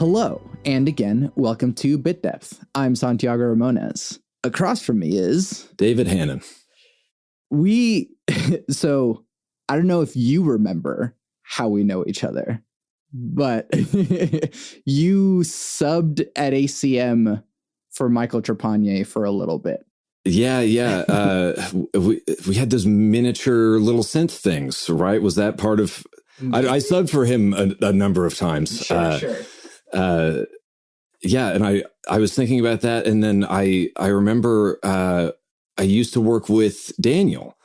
Hello, and again, welcome to Bit Depth. I'm Santiago Ramones. Across from me is... David Hanon. So, I don't know if you remember how we know each other, but you subbed at ACM for Michael Trepanier for a little bit. Yeah. We had those miniature little synth things, right? Was that part of... I subbed for him a number of times. Sure. Yeah, and I was thinking about that, and then I remember I used to work with Daniel.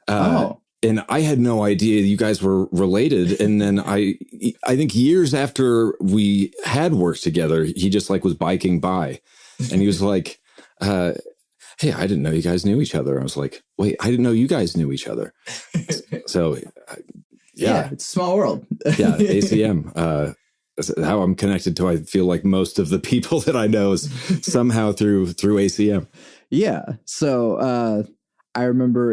And I had no idea you guys were related. And then I think years after we had worked together, he just like was biking by, and he was like, "Hey, I didn't know you guys knew each other." I was like, "Wait, I didn't know you guys knew each other." So, yeah, it's a small world. Yeah, ACM. How I'm connected to, I feel like most of the people that I know is somehow through ACM. Yeah. So I remember,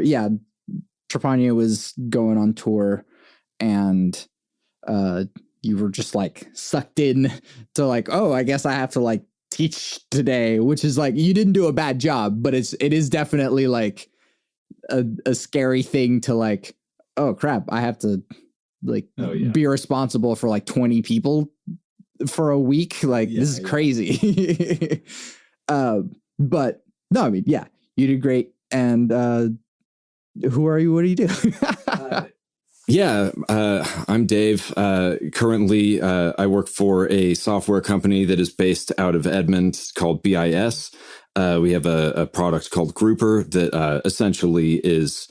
Trepanier was going on tour, and you were just like sucked in to like, oh, I guess I have to like teach today, which is like, you didn't do a bad job, but it is definitely like a scary thing to like, oh crap, I have to like be responsible for like 20 people for a week. Like, this is crazy. But no, I mean, you did great. And who are you? What do you do? I'm Dave. Currently, I work for a software company that is based out of Edmond called BIS. We have a product called Grouper that essentially is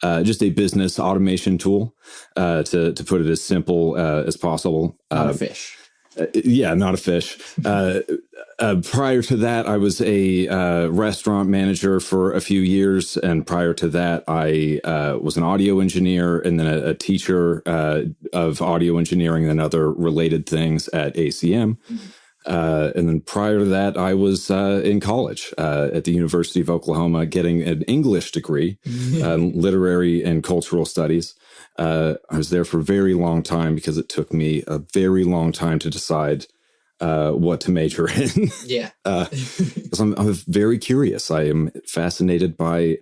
just a business automation tool, to put it as simple as possible. Not a fish. Not a fish. Prior to that, I was a restaurant manager for a few years. And prior to that, I was an audio engineer and then a teacher of audio engineering and other related things at ACM. And then prior to that, I was in college at the University of Oklahoma getting an English degree, literary and cultural studies. I was there for a very long time because it took me a very long time to decide what to major in. Because I'm very curious. I am fascinated by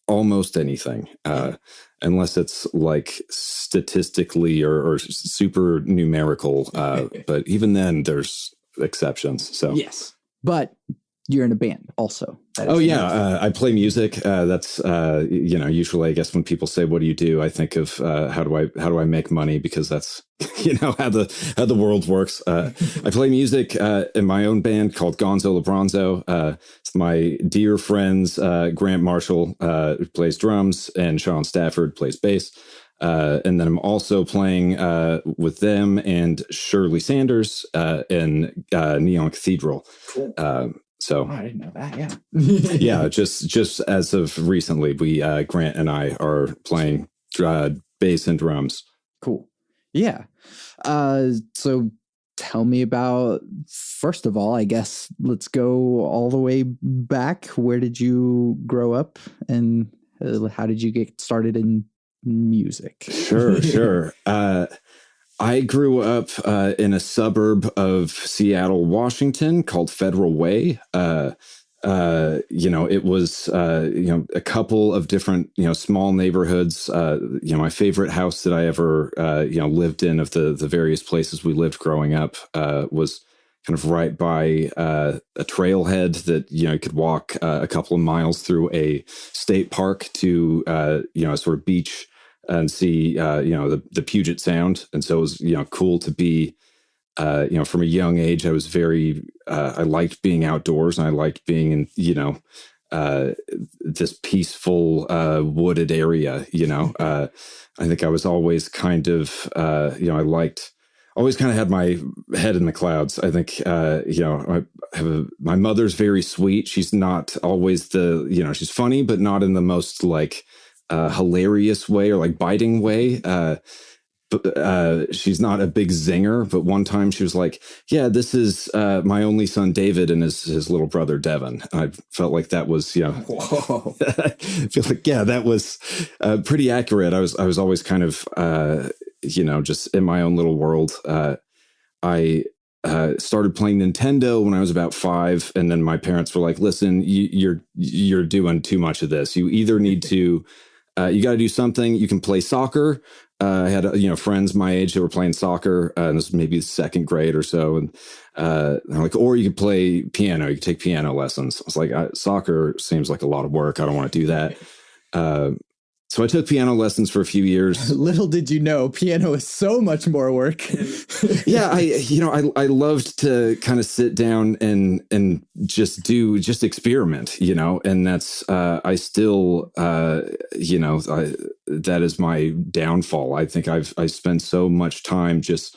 almost anything, unless it's like statistically or super numerical. But even then, there's exceptions. So yes, but you're in a band also. I play music. That's usually I guess when people say what do you do, I think of how do I make money, because that's how the world works. I play music in my own band called Gonzo LeBronzo. It's my dear friends Grant Marshall, who plays drums, and Sean Stafford plays bass. And then I'm also playing with them and Shirley Sanders in Neon Cathedral. Cool. I didn't know that. Yeah. Just as of recently, we Grant and I are playing bass and drums. Cool. Yeah. So tell me about, first of all, I guess let's go all the way back. Where did you grow up, and how did you get started in music? Sure. I grew up in a suburb of Seattle, Washington called Federal Way. It was, a couple of different, small neighborhoods. My favorite house that I ever, lived in, of the various places we lived growing up, was kind of right by a trailhead that, you could walk a couple of miles through a state park to, a sort of beach and see, the Puget Sound. And so it was, cool to be, from a young age, I was I liked being outdoors, and I liked being in, this peaceful, wooded area, I think I was always kind of, always kind of had my head in the clouds. I think, my mother's very sweet. She's not always she's funny, but not in the most like, hilarious way or like biting way. But she's not a big zinger. But one time she was like, "Yeah, this is my only son David and his little brother Devin." And I felt like that was, Whoa. I feel like that was pretty accurate. I was always kind of just in my own little world. I started playing Nintendo when I was about 5, and then my parents were like, "Listen, you're doing too much of this. You either need to, you got to do something. You can play soccer." I had friends my age that were playing soccer, and this was maybe 2nd grade or so, and they're like, "Or you could play piano. You could take piano lessons." I was like, "Soccer seems like a lot of work. I don't want to do that." So I took piano lessons for a few years. Little did you know, piano is so much more work. Yeah, I loved to kind of sit down and just experiment, and that's I still that is my downfall. I think I spent so much time just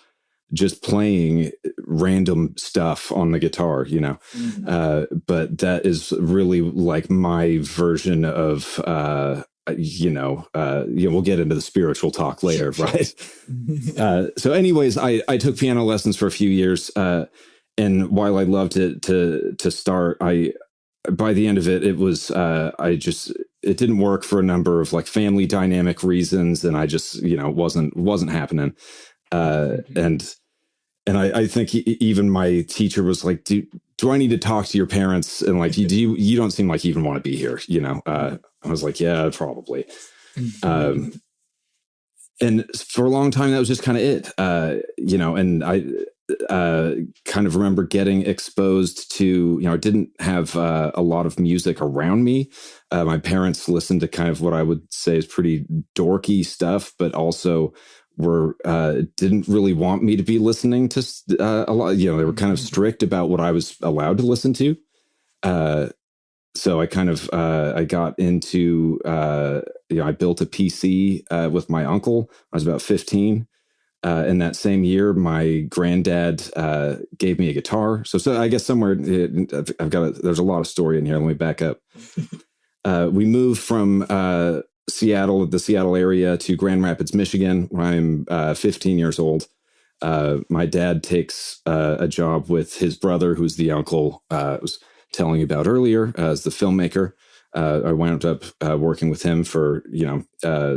playing random stuff on the guitar, Mm-hmm. but that is really like my version of we'll get into the spiritual talk later, right? So anyways, I took piano lessons for a few years, and while I loved it to start, by the end of it, it was it didn't work for a number of like family dynamic reasons, and I just wasn't happening, and I think even my teacher was like, do I need to talk to your parents? And like, you don't seem like you even want to be here, I was like, yeah, probably. And for a long time, that was just kind of it, and I kind of remember getting exposed to, I didn't have a lot of music around me. My parents listened to kind of what I would say is pretty dorky stuff, but also didn't really want me to be listening to a lot. They were kind of strict about what I was allowed to listen to. So I kind of I got into I built a PC with my uncle. I was about 15. In that same year, my granddad gave me a guitar. So I guess somewhere there's a lot of story in here. Let me back up. We moved from the Seattle area, to Grand Rapids, Michigan, when I'm 15 years old. My dad takes a job with his brother, who's the uncle I was telling you about earlier, as the filmmaker. I wound up working with him for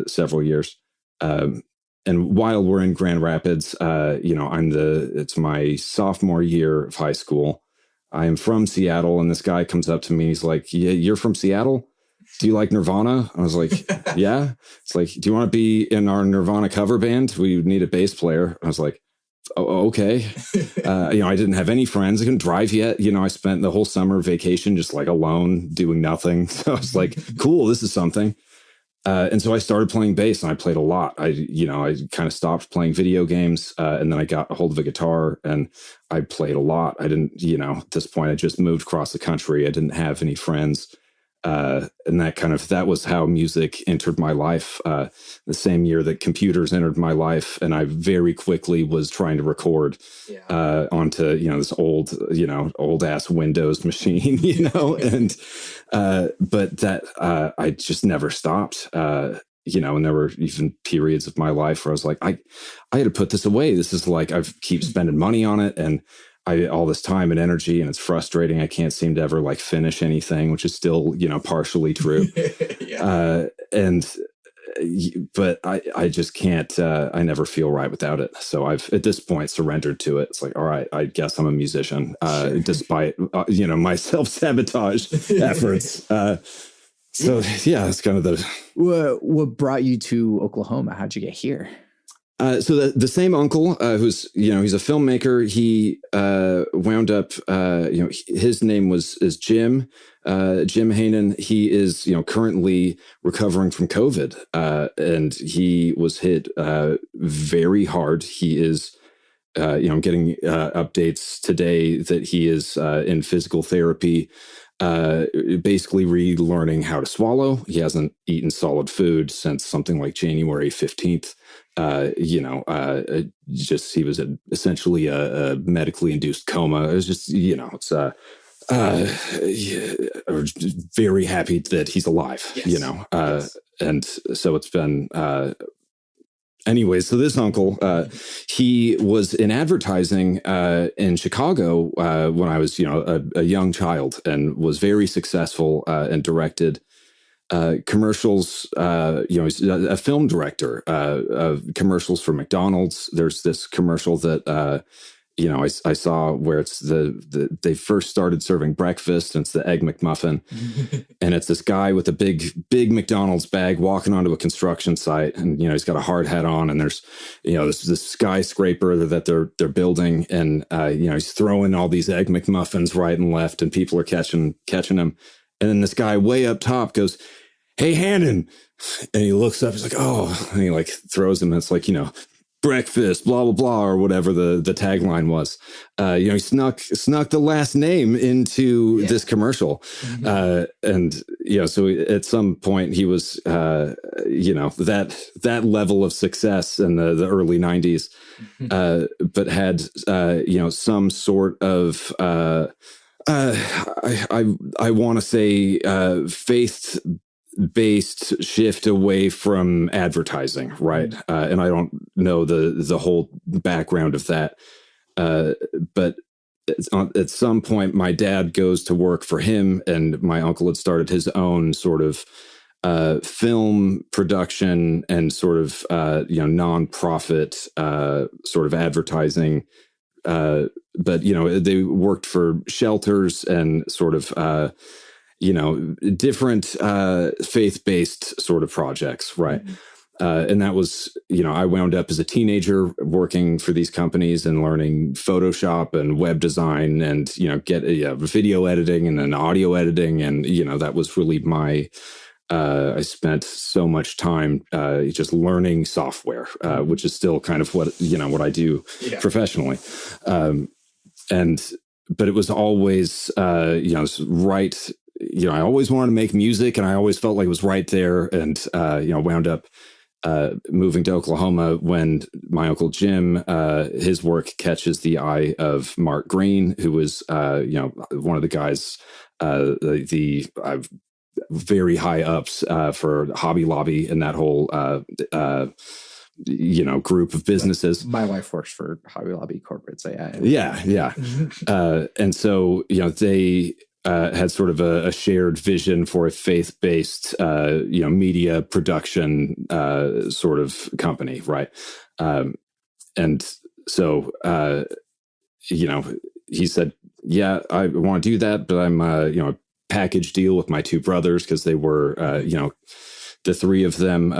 several years. And while we're in Grand Rapids, it's my sophomore year of high school. I am from Seattle, and this guy comes up to me. He's like, "Yeah, you're from Seattle? Do you like Nirvana?" I was like, "Yeah." It's like, "Do you want to be in our Nirvana cover band? We need a bass player." I was like, "Oh, okay." I didn't have any friends. I couldn't drive yet. I spent the whole summer vacation just like alone doing nothing. So I was like, cool, this is something. And so I started playing bass, and I played a lot. I kind of stopped playing video games, and then I got a hold of a guitar, and I played a lot. I didn't, at this point, I just moved across the country. I didn't have any friends. And that was how music entered my life. The same year that computers entered my life, and I very quickly was trying to record onto this old ass Windows machine, and but that I just never stopped. And there were even periods of my life where I was like, I had to put this away. This is like, I keep spending money on it, and all this time and energy, and it's frustrating. I can't seem to ever like finish anything, which is still, partially true. But I just can't, I never feel right without it. So I've at this point surrendered to it. It's like, all right, I guess I'm a musician, despite, my self-sabotage efforts. So yeah, that's kind of What brought you to Oklahoma? How'd you get here? So the same uncle, who's, he's a filmmaker, he wound up, his name is Jim Hanon. He is, currently recovering from COVID, and he was hit very hard. He is, I'm getting updates today that he is in physical therapy, basically relearning how to swallow. He hasn't eaten solid food since something like January 15th. Just he was essentially a medically induced coma. It was just, it's we're very happy that he's alive. Yes. And so it's been anyways. So this uncle, he was in advertising in Chicago when I was a young child, and was very successful and directed commercials. He's a film director of commercials for McDonald's. There's this commercial that I saw where it's they first started serving breakfast, and it's the Egg McMuffin. And it's this guy with a big McDonald's bag walking onto a construction site. And, he's got a hard hat on, and there's, this skyscraper that they're building. And, he's throwing all these Egg McMuffins right and left, and people are catching them. And then this guy way up top goes, "Hey, Hanon." And he looks up, he's like, "Oh," and he like throws him. And it's like, breakfast, blah, blah, blah, or whatever the tagline was. He snuck the last name into this commercial. And, so at some point he was, that level of success in the early 90s, but had, some sort of, I want to say, faith-based shift away from advertising, right? And I don't know the whole background of that, but at some point my dad goes to work for him, and my uncle had started his own sort of film production and sort of nonprofit sort of advertising, but they worked for shelters and sort of different faith-based sort of projects, right? And that was, I wound up as a teenager working for these companies and learning Photoshop and web design and, get video editing and then audio editing. And, that was really I spent so much time just learning software, which is still kind of what I do professionally. But it was always, right. I always wanted to make music, and I always felt like it was right there. And, wound up moving to Oklahoma when my Uncle Jim, his work catches the eye of Mark Green, who was, one of the guys, very high ups for Hobby Lobby and that whole, group of businesses. My wife works for Hobby Lobby corporate. So yeah. And so, they had sort of a shared vision for a faith-based, media production sort of company, right? And so, he said, "Yeah, I want to do that, but I'm, a package deal with my two brothers," because they were, the three of them,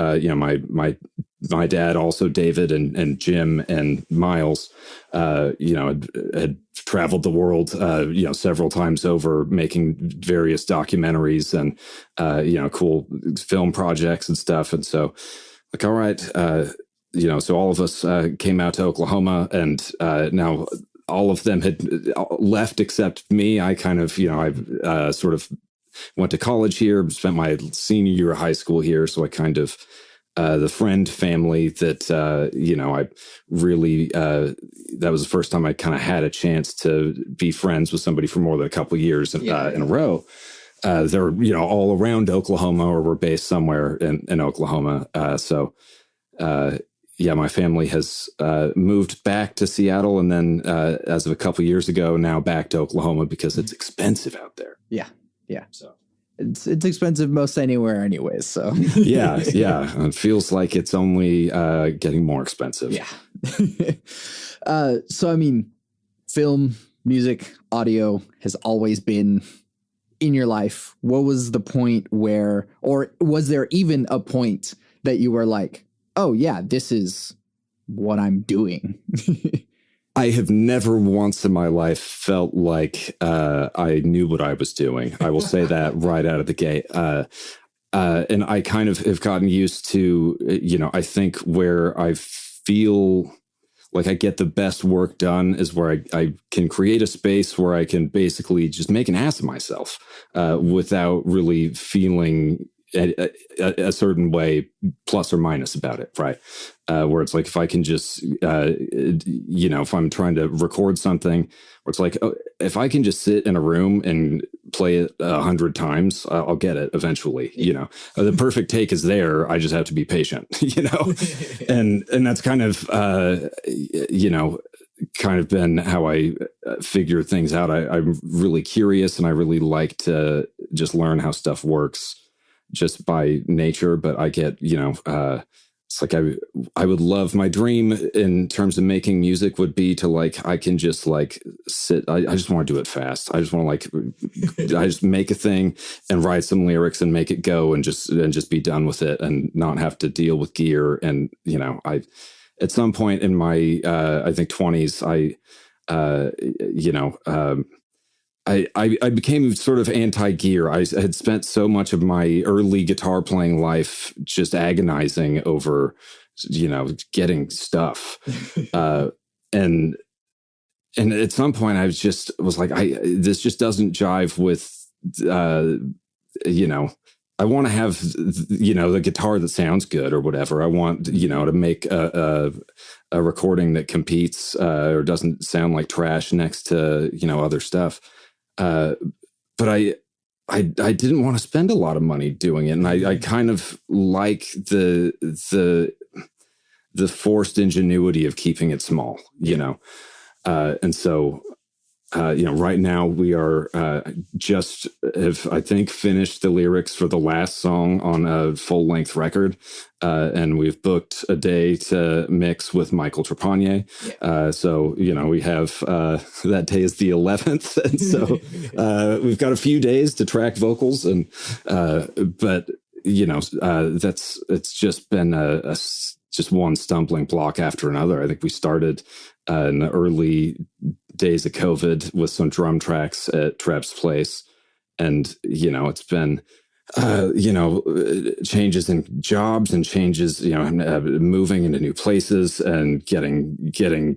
my dad, also David and Jim and Miles, had traveled the world, several times over, making various documentaries and, cool film projects and stuff. And so, like, all right, so all of us came out to Oklahoma, and now all of them had left except me. I kind of, I sort of went to college here, spent my senior year of high school here. So I kind of, the friend family that, I really, that was the first time I kind of had a chance to be friends with somebody for more than a couple of years in a row. They're, all around Oklahoma, or we're based somewhere in Oklahoma. My family has moved back to Seattle, and then as of a couple of years ago, now back to Oklahoma because it's expensive out there. Yeah. So it's expensive most anywhere anyways. So yeah. It feels like it's only getting more expensive. Yeah. So, I mean, film, music, audio has always been in your life. What was the point where, or was there even a point that you were like, oh yeah, this is what I'm doing? I have never once in my life felt like I knew what I was doing. I will say that right out of the gate. And I kind of have gotten used to, I think where I feel like I get the best work done is where I can create a space where I can basically just make an ass of myself without really feeling a certain way, plus or minus, about it, right? Where it's like, if I can just, if I'm trying to record something, where it's like, if I can just sit in a room and play it 100 times, I'll get it eventually. The perfect take is there. I just have to be patient, and that's kind of, kind of been how I figure things out. I'm really curious, and I really like to just learn how stuff works just by nature, but I get, it's like I would love, my dream in terms of making music would be to like, I can just like sit, I just want to do it fast. I just want to like, I just make a thing and write some lyrics and make it go and just be done with it and not have to deal with gear. And, you know, at some point in my, I think 20s, I became sort of anti-gear. I had spent so much of my early guitar playing life just agonizing over, you know, getting stuff. And at some point I was like, this just doesn't jive with, you know, I want to have, you know, the guitar that sounds good or whatever. I want, you know, to make a recording that competes or doesn't sound like trash next to, you know, other stuff. But I didn't want to spend a lot of money doing it. And I kind of like the forced ingenuity of keeping it small, you know? And so, you know, right now we are have I think finished the lyrics for the last song on a full length record. And we've booked a day to mix with Michael Trepanier. So, you know, we have, that day is the 11th. And so, we've got a few days to track vocals and, but you know, it's just been just one stumbling block after another. I think we started, in the early days of COVID with some drum tracks at Trev's place. And, you know, it's been, you know, changes in jobs and changes, you know, moving into new places and getting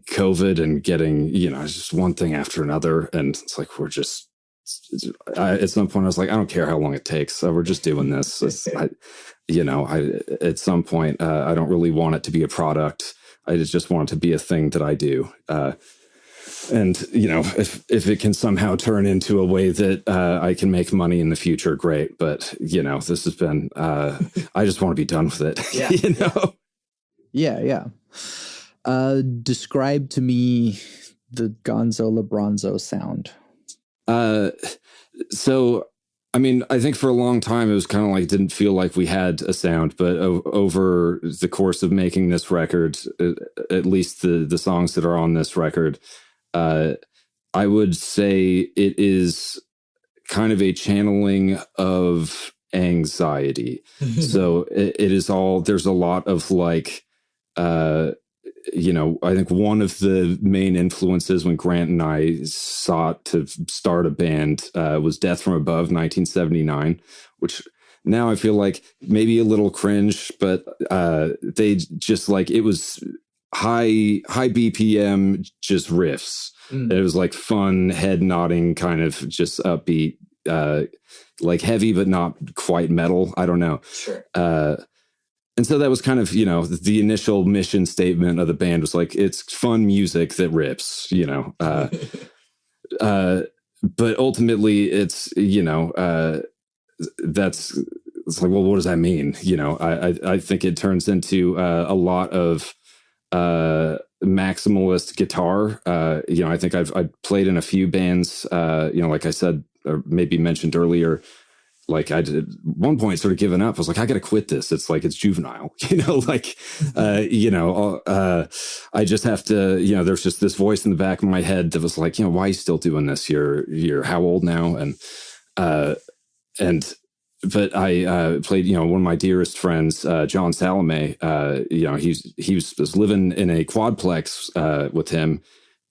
COVID and getting, you know, just one thing after another. And it's like, we're just, at some point I was like, I don't care how long it takes. So we're just doing this. At some point, I don't really want it to be a product. I just want it to be a thing that I do. And, you know, if it can somehow turn into a way that I can make money in the future, great. But, you know, this has been, I just want to be done with it, yeah, you know? Yeah. Describe to me the Gonzo LeBronzo sound. So, I mean, I think for a long time, it was kind of like, didn't feel like we had a sound, but over the course of making this record, at least the songs that are on this record, I would say it is kind of a channeling of anxiety. So it is all, there's a lot of like, you know, I think one of the main influences when Grant and I sought to start a band was Death from Above, 1979, which now I feel like maybe a little cringe, but they just like, it was high BPM, just riffs. It was like fun, head nodding, kind of just upbeat, like heavy, but not quite metal. I don't know. Sure. And so that was kind of, you know, the initial mission statement of the band was like, it's fun music that rips, you know. But ultimately it's, you know, it's like, well, what does that mean? You know, I think it turns into a lot of maximalist guitar. You know, I think I've played in a few bands, you know, like I said, or maybe mentioned earlier, like I did at one point sort of given up. I was like, I got to quit this. It's like, it's juvenile, you know, like, you know, I just have to, you know, there's just this voice in the back of my head that was like, you know, why are you still doing this? You're how old now? But I played, you know, one of my dearest friends, John Salome, you know, he was living in a quadplex with him,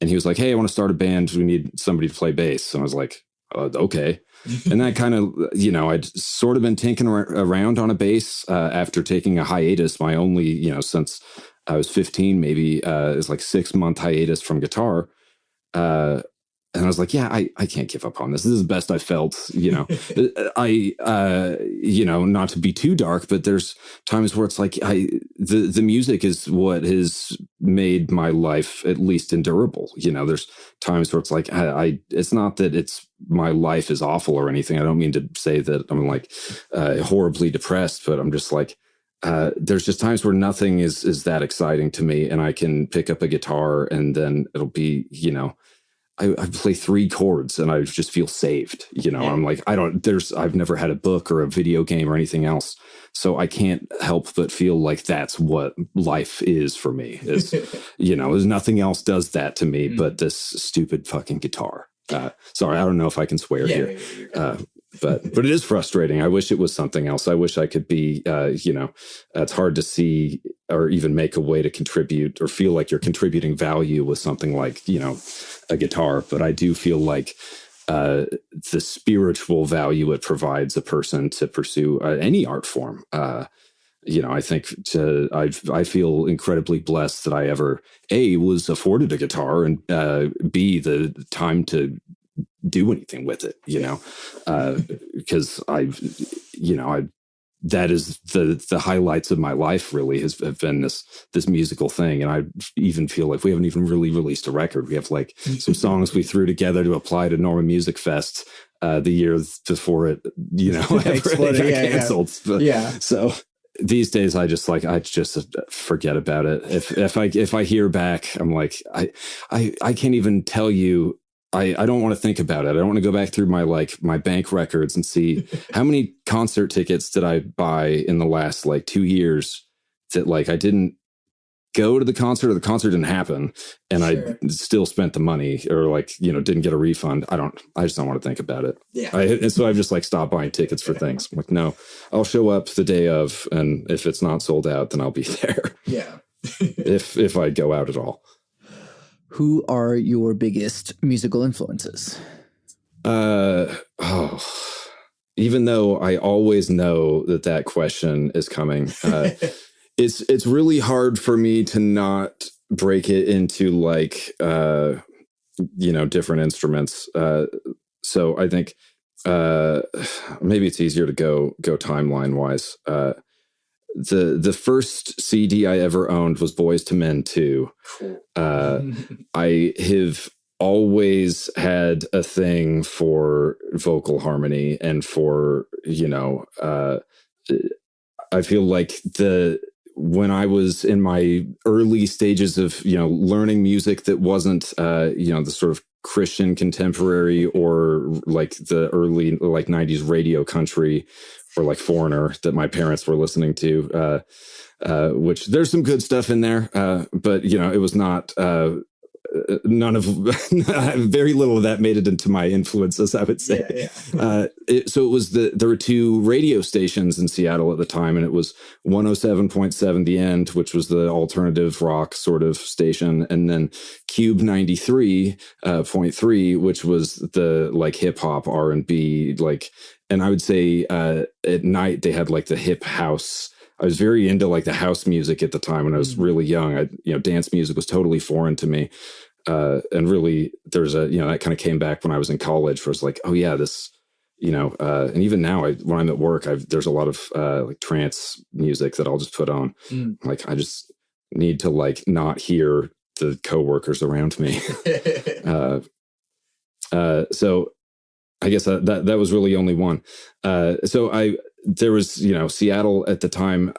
and he was like, hey, I want to start a band. We need somebody to play bass. And I was like, okay. And that kind of, you know, I'd sort of been tinkering around on a bass after taking a hiatus, my only, you know, since I was 15, maybe is like 6-month hiatus from guitar. And I was like, yeah, I can't give up on this. This is the best I felt, you know. You know, not to be too dark, but there's times where it's like the music is what has made my life at least endurable. You know, there's times where it's like it's not that it's my life is awful or anything. I don't mean to say that I'm like horribly depressed, but I'm just like, there's just times where nothing is that exciting to me, and I can pick up a guitar and then it'll be, you know, I play 3 chords and I just feel saved. I'm like, I've never had a book or a video game or anything else. So I can't help but feel like that's what life is for me. Is, there's nothing else does that to me but this stupid fucking guitar. Sorry, I don't know if I can swear here. But it is frustrating. I wish it was something else. I wish I could be, it's hard to see or even make a way to contribute or feel like you're contributing value with something like, a guitar. But I do feel like the spiritual value it provides a person to pursue any art form. I think I feel incredibly blessed that I ever was afforded a guitar and B, the time to do anything with it, because that is the highlights of my life really have been this musical thing. And I even feel like we haven't even really released a record. We have like some songs we threw together to apply to Norman Music Fest the year before it, got canceled. So these days I just forget about it. If I hear back, I'm like, I can't even tell you. I don't want to think about it. I don't want to go back through my bank records and see how many concert tickets did I buy in the last 2 years that I didn't go to the concert or the concert didn't happen and I still spent the money or didn't get a refund. I just don't want to think about it. Yeah. And so I've just stopped buying tickets for things. I'm like, no, I'll show up the day of, and if it's not sold out, then I'll be there. Yeah. if I go out at all. Who are your biggest musical influences? Even though I always know that question is coming, it's really hard for me to not break it into different instruments. So I think maybe it's easier to go timeline wise. The first CD I ever owned was Boys to Men 2. I have always had a thing for vocal harmony and for, I feel like when I was in my early stages of, learning music that wasn't, the sort of Christian contemporary or the early 90s radio country or Foreigner that my parents were listening to, which there's some good stuff in there. But it was not, very little of that made it into my influences, I would say. So it was there were 2 radio stations in Seattle at the time, and it was 107.7 The End, which was the alternative rock sort of station, and then Cube 93.3, which was the hip hop R&B, and I would say at night they had the hip house. I was very into the house music at the time when I was really young. Dance music was totally foreign to me. And really there's that kind of came back when I was in college where it's oh yeah, this, and even now when I'm at work, there's a lot of trance music that I'll just put on. I just need to not hear the coworkers around me. So I guess that was really only one. There was, Seattle at the time.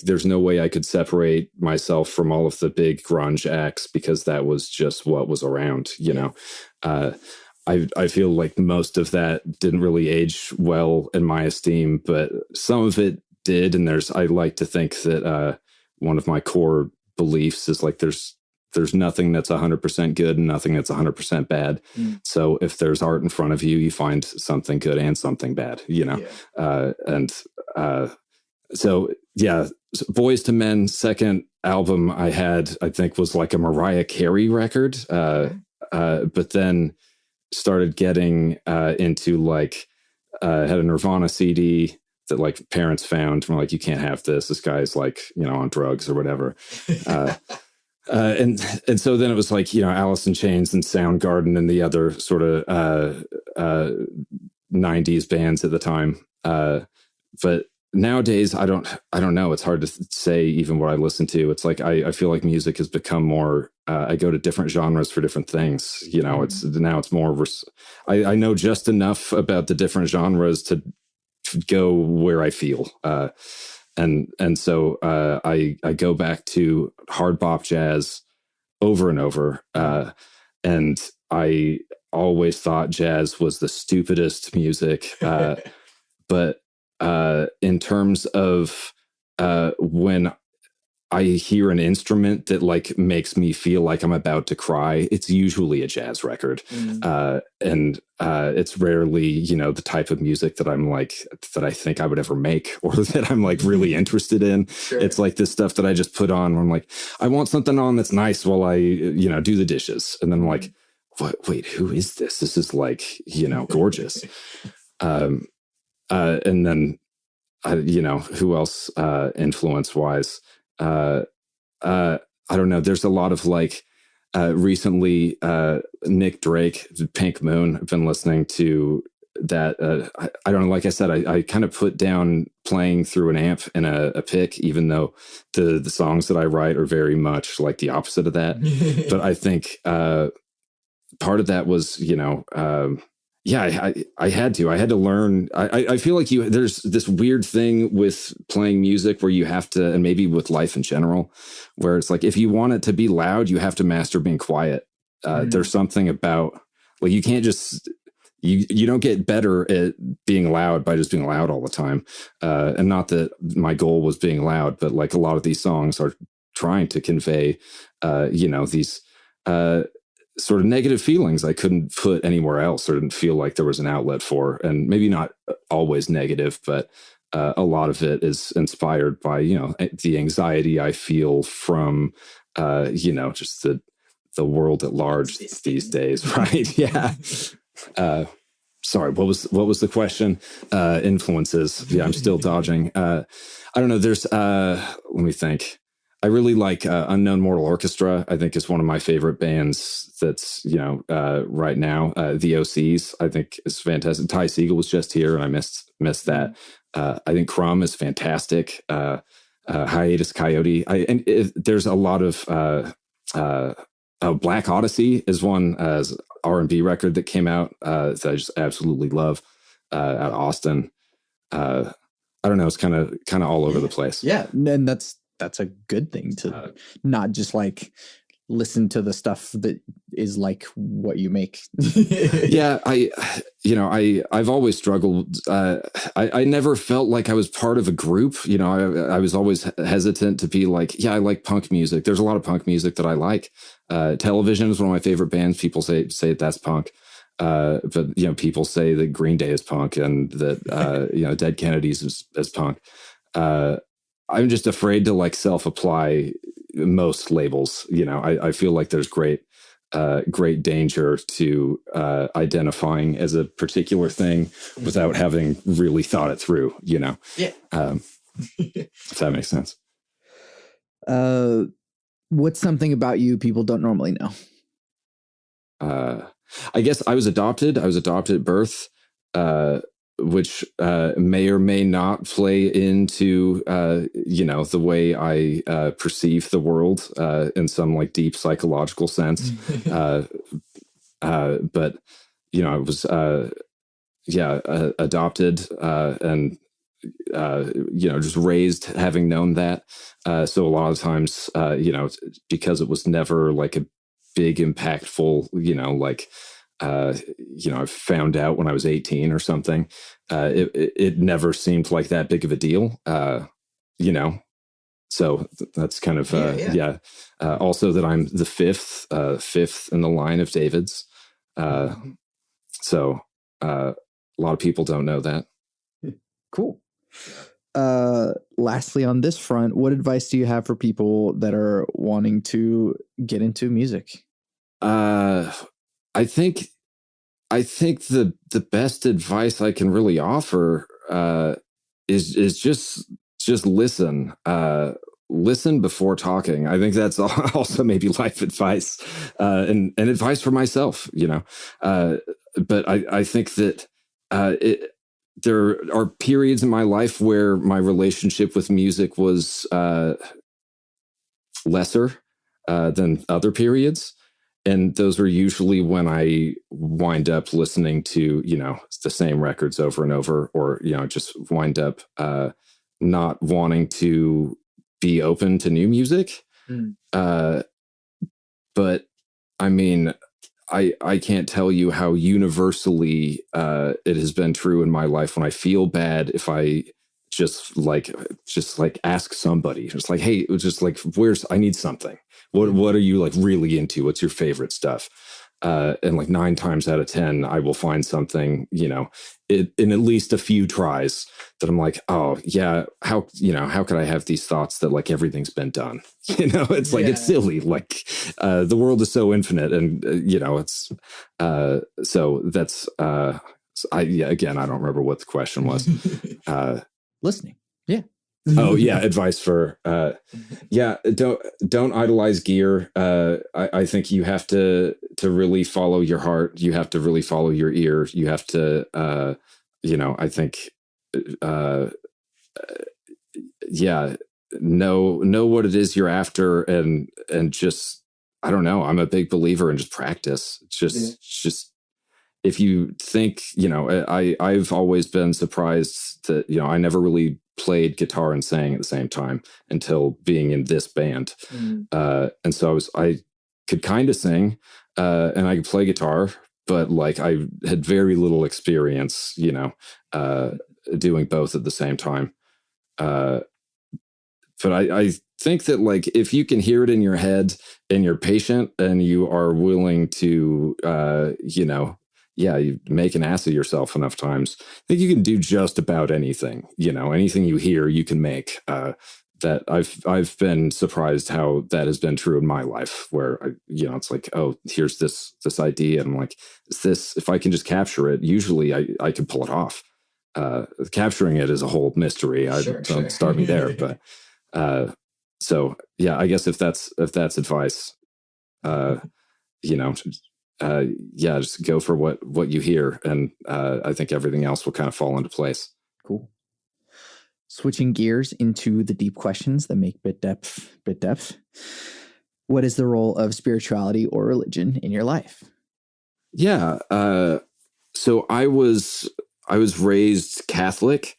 There's no way I could separate myself from all of the big grunge acts because that was just what was around. I feel like most of that didn't really age well in my esteem, but some of it did. And I like to think that one of my core beliefs is there's nothing that's 100% good and nothing that's 100% bad. So if there's art in front of you, you find something good and something bad, so Boys to Men, second album I had, I think was a Mariah Carey record. But then started getting into had a Nirvana CD that parents found and were you can't have this. This guy's on drugs or whatever. And so then it was Alice in Chains and Soundgarden and the other sort of 90s bands at the time. But nowadays I don't know. It's hard to say even what I listen to. It's I feel like music has become more. I go to different genres for different things. It's more. I know just enough about the different genres to go where I feel. And so I go back to hard bop jazz over and over. And I always thought jazz was the stupidest music. But in terms of when I hear an instrument that like makes me feel like I'm about to cry, it's usually a jazz record. And it's rarely, you know, the type of music that I'm like, that I think I would ever make or that I'm like really interested in. Sure. It's like this stuff that I just put on where I'm like, I want something on that's nice while I, you know, do the dishes. And then I'm like, what, wait, who is this? This is like, you know, gorgeous. And then, you know, who else influence wise? I don't know. There's a lot of like recently Nick Drake, Pink Moon. I've been listening to that. I don't know. Like I said, I kind of put down playing through an amp and a pick, even though the songs that I write are very much like the opposite of that. But I think part of that was, you know, yeah, I had to learn. I feel like there's this weird thing with playing music where you have to, and maybe with life in general, where it's like, if you want it to be loud, you have to master being quiet. There's something about, like, you can't just, you don't get better at being loud by just being loud all the time. And not that my goal was being loud, but like a lot of these songs are trying to convey, you know, these, sort of negative feelings I couldn't put anywhere else or didn't feel like there was an outlet for. And maybe not always negative, but a lot of it is inspired by, you know, the anxiety I feel from, you know, just the world at large these days. Right. Yeah. Sorry, what was the question? Influences. Yeah, I'm still dodging. I don't know. There's, let me think. I really like Unknown Mortal Orchestra. I think is one of my favorite bands that's, you know, right now. The OCs, I think, is fantastic. Ty Segall was just here, and I missed that. I think Crumb is fantastic. Hiatus Coyote. There's a lot of Black Odyssey is one as R&B record that came out that I just absolutely love out of Austin. I don't know. It's kind of all over the place. Yeah, and that's a good thing to not just like listen to the stuff that is like what you make. Yeah, I've always struggled. I never felt like I was part of a group. You know, I was always hesitant to be like, yeah, I like punk music. There's a lot of punk music that I like. Television is one of my favorite bands. People say that's punk. But, you know, people say that Green Day is punk and that, you know, Dead Kennedys is punk. I'm just afraid to like self-apply most labels. You know, I feel like there's great danger to identifying as a particular thing without having really thought it through, you know? Yeah. If that makes sense. What's something about you people don't normally know? I guess I was adopted. I was adopted at birth. Which may or may not play into, you know, the way I perceive the world in some like deep psychological sense. But, you know, I was, adopted and, you know, just raised having known that. So a lot of times, you know, because it was never like a big impactful, you know, like, you know, I found out when I was 18 or something. It never seemed like that big of a deal, you know. So that's kind of also that I'm the fifth in the line of Davids. So a lot of people don't know that. Cool. Lastly, on this front, what advice do you have for people that are wanting to get into music? I think the best advice I can really offer is just listen. Listen before talking. I think that's also maybe life advice and advice for myself, you know. But I think that there are periods in my life where my relationship with music was lesser than other periods. And those are usually when I wind up listening to, you know, the same records over and over, or, you know, just wind up not wanting to be open to new music. But I mean, I can't tell you how universally it has been true in my life when I feel bad, if I just like ask somebody, just like, hey, just like, I need something. What are you like really into? What's your favorite stuff? And like 9 times out of 10, I will find something, in at least a few tries that I'm like, oh yeah, how could I have these thoughts that like everything's been done? It's like, it's silly. Like the world is so infinite, and it's so that's again, I don't remember what the question was. Listening. Yeah. Oh yeah, advice for don't idolize gear. I think you have to really follow your heart. You have to really follow your ear. You have to I think know what it is you're after, and just, I don't know, I'm a big believer in just practice. Just if you think, I've always been surprised that, I never really played guitar and sang at the same time until being in this band. And so I could kind of sing and I could play guitar, but like I had very little experience, doing both at the same time. But I think that like, if you can hear it in your head and you're patient and you are willing to, you make an ass of yourself enough times, I think you can do just about anything. Anything you hear, you can make. That I've been surprised how that has been true in my life, where it's like, oh, here's this idea, and I'm like, if I can just capture it, usually I can pull it off. Capturing it is a whole mystery. Don't start me there, but so yeah, I guess if that's advice, just go for what you hear, and I think everything else will kind of fall into place. Cool. Switching gears into the deep questions that make bit depth. What is the role of spirituality or religion in your life? Yeah. So I was raised Catholic.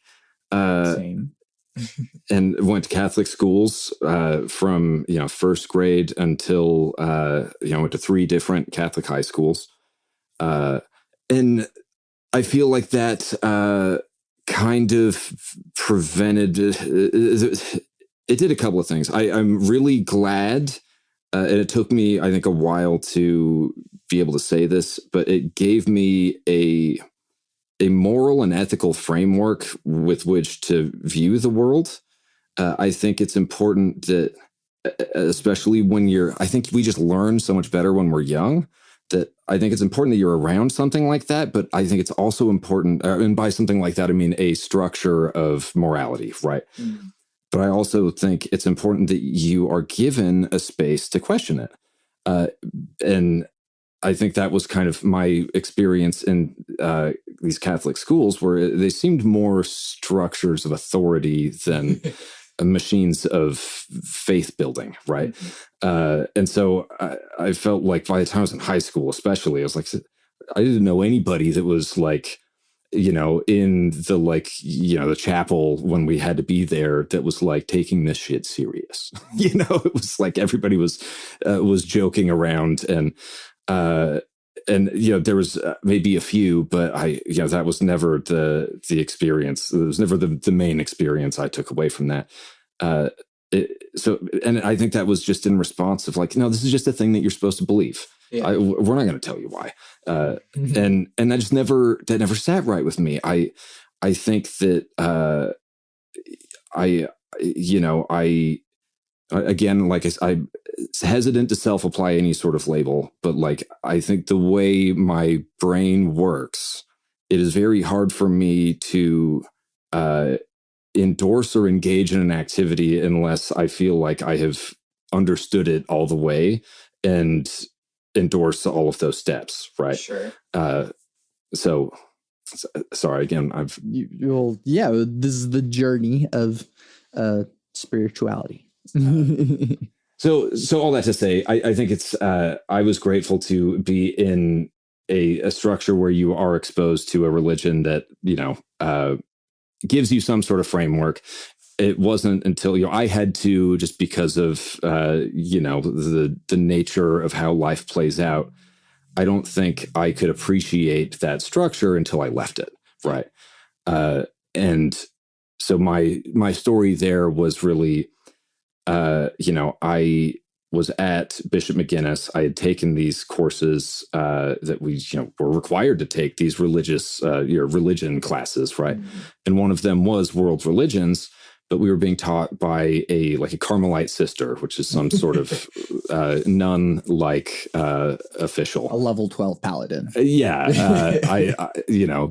Same. And went to Catholic schools from first grade until went to 3 different Catholic high schools, and I feel like that kind of prevented it did a couple of things. I'm really glad, and it took me, I think, a while to be able to say this, but it gave me a moral and ethical framework with which to view the world. I think it's important that, especially when I think we just learn so much better when we're young, that I think it's important that you're around something like that. But I think it's also important, and by something like that, I mean a structure of morality, right? Mm. But I also think it's important that you are given a space to question it. And I think that was kind of my experience in these Catholic schools, where they seemed more structures of authority than machines of faith building, right? And so I felt like by the time I was in high school, especially, I was like, I didn't know anybody that was like, in the the chapel when we had to be there, that was like taking this shit serious. It was like everybody was joking around, and there was maybe a few, but that was never the experience. It was never the main experience I took away from that. And I think that was just in response of like, no, this is just a thing that you're supposed to believe. Yeah. We're not going to tell you why. And that just never sat right with me. I think that again, like I'm hesitant to self-apply any sort of label, but like, I think the way my brain works, it is very hard for me to endorse or engage in an activity unless I feel like I have understood it all the way and endorse all of those steps, right? Sure. So sorry again. This is the journey of spirituality. So all that to say, I think it's I was grateful to be in a structure where you are exposed to a religion that gives you some sort of framework. It wasn't until I had to, just because of the nature of how life plays out, I don't think I could appreciate that structure until I left it. Right. And so my story there was really, I was at Bishop McGinnis. I had taken these courses that we, were required to take, these religious, religion classes, right? Mm-hmm. And one of them was world religions, but we were being taught by a Carmelite sister, which is some sort of nun-like official. A level 12 paladin.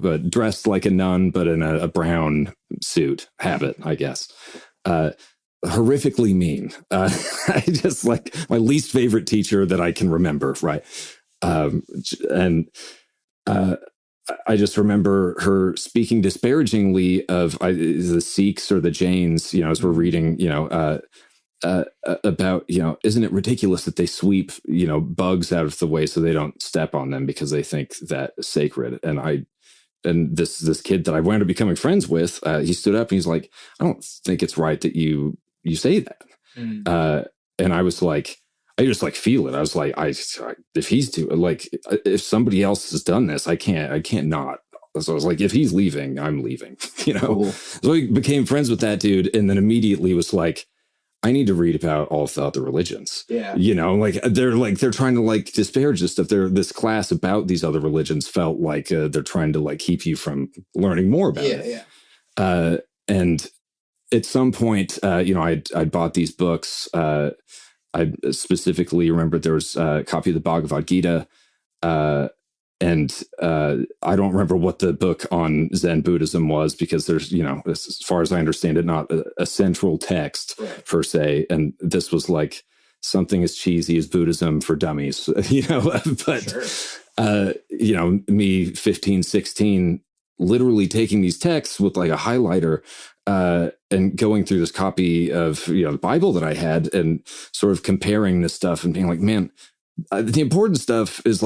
But dressed like a nun, but in a brown suit habit, I guess. Horrifically mean. I just my least favorite teacher that I can remember, right? I just remember her speaking disparagingly of the Sikhs or the Jains, as we're reading, about, isn't it ridiculous that they sweep, bugs out of the way so they don't step on them because they think that is sacred. And this kid that I wound up becoming friends with, he stood up and he's like, I don't think it's right that you say that. And I was like, I just feel it. I was like, if he's doing, if somebody else has done this, I can't not. So I was like, if he's leaving, I'm leaving, Cool. So I became friends with that dude. And then immediately was like, I need to read about all of the other religions. Yeah. They're trying to disparage this stuff. This class about these other religions felt like they're trying to keep you from learning more about it. Yeah. And at some point, I'd bought these books. I specifically remember there was a copy of the Bhagavad Gita. And I don't remember what the book on Zen Buddhism was, because there's, as far as I understand it, not a central text per se. And this was something as cheesy as Buddhism for dummies, but, sure. Me 15, 16, literally taking these texts with a highlighter and going through this copy of, the Bible that I had and sort of comparing this stuff and being like, man, the important stuff is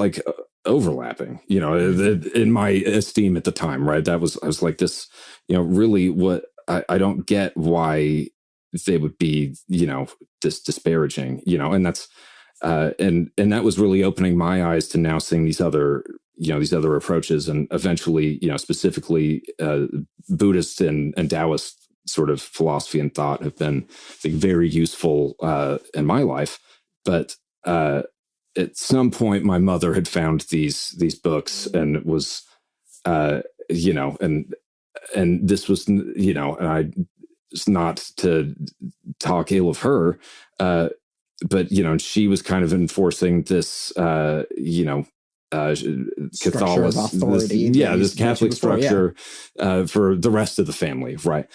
overlapping, in my esteem at the time, right? I was like this, really what I don't get why they would be, this disparaging, and that's, and that was really opening my eyes to now seeing these other approaches, and eventually, specifically Buddhist and Taoist sort of philosophy and thought have been, I think, very useful in my life. But at some point, my mother had found these books, and it was, and this was, and I, it's not to talk ill of her, but she was kind of enforcing this, Catholic, this Catholic structure for the rest of the family, right?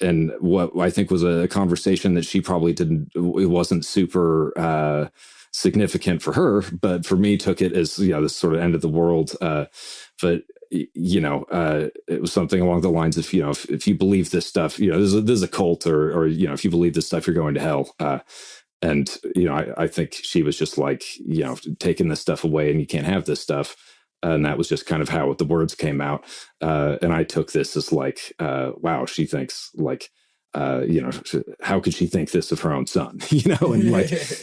And what I think was a conversation that she probably didn't, it wasn't super significant for her, but for me took it as, this sort of end of the world. But it was something along the lines of, if you believe this stuff, this is a cult, or if you believe this stuff, you're going to hell. And, I think she was just taking this stuff away, and you can't have this stuff. And that was just kind of how the words came out. And I took this as wow, she thinks how could she think this of her own son, and